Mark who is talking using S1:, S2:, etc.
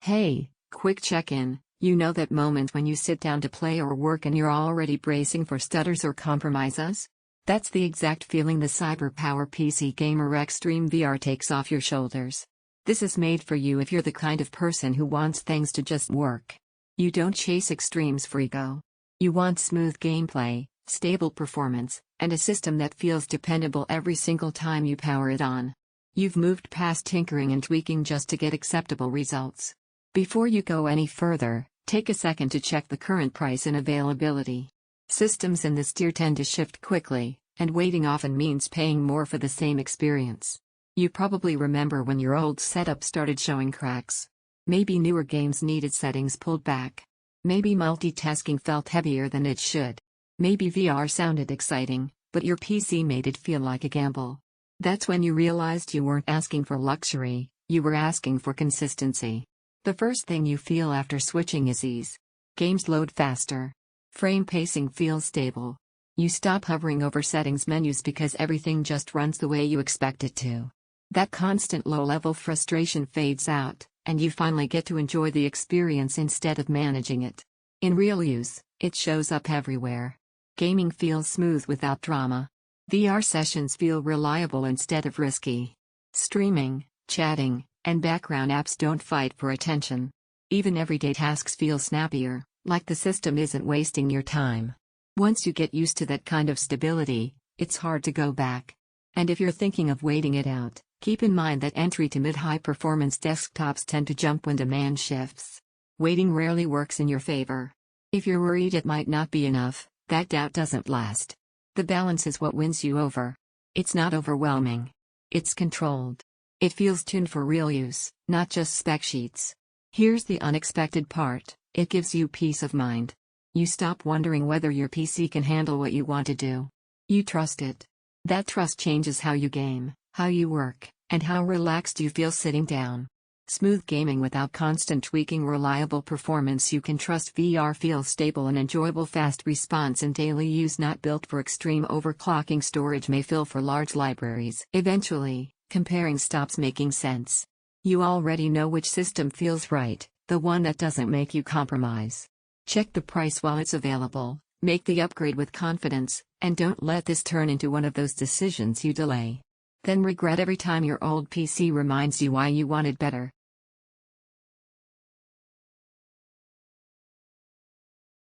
S1: Hey, quick check-in. You know that moment when you sit down to play or work and you're already bracing for stutters or compromises? That's the exact feeling the CyberPowerPC Gamer Xtreme VR takes off your shoulders. This is made for you if you're the kind of person who wants things to just work. You don't chase extremes for ego. You want smooth gameplay, stable performance, and a system that feels dependable every single time you power it on. You've moved past tinkering and tweaking just to get acceptable results. Before you go any further, take a second to check the current price and availability. Systems in this tier tend to shift quickly, and waiting often means paying more for the same experience. You probably remember when your old setup started showing cracks. Maybe newer games needed settings pulled back. Maybe multitasking felt heavier than it should. Maybe VR sounded exciting, but your PC made it feel like a gamble. That's when you realized you weren't asking for luxury, you were asking for consistency. The first thing you feel after switching is ease. Games load faster. Frame pacing feels stable. You stop hovering over settings menus because everything just runs the way you expect it to. That constant low-level frustration fades out, and you finally get to enjoy the experience instead of managing it. In real use, it shows up everywhere. Gaming feels smooth without drama. VR sessions feel reliable instead of risky. Streaming, chatting, and background apps don't fight for attention. Even everyday tasks feel snappier, like the system isn't wasting your time. Once you get used to that kind of stability, it's hard to go back. And if you're thinking of waiting it out, keep in mind that entry to mid-high performance desktops tend to jump when demand shifts. Waiting rarely works in your favor. If you're worried it might not be enough, that doubt doesn't last. The balance is what wins you over. It's not overwhelming. It's controlled. It feels tuned for real use, not just spec sheets. Here's the unexpected part, it gives you peace of mind. You stop wondering whether your PC can handle what you want to do. You trust it. That trust changes how you game, how you work, and how relaxed you feel sitting down. Smooth gaming without constant tweaking, reliable performance. You can trust VR feels stable and enjoyable, fast response in daily use, not built for extreme overclocking. Storage may fill for large libraries. Eventually, comparing stops making sense. You already know which system feels right, the one that doesn't make you compromise. Check the price while it's available, make the upgrade with confidence, and don't let this turn into one of those decisions you delay. Then regret every time your old PC reminds you why you wanted better.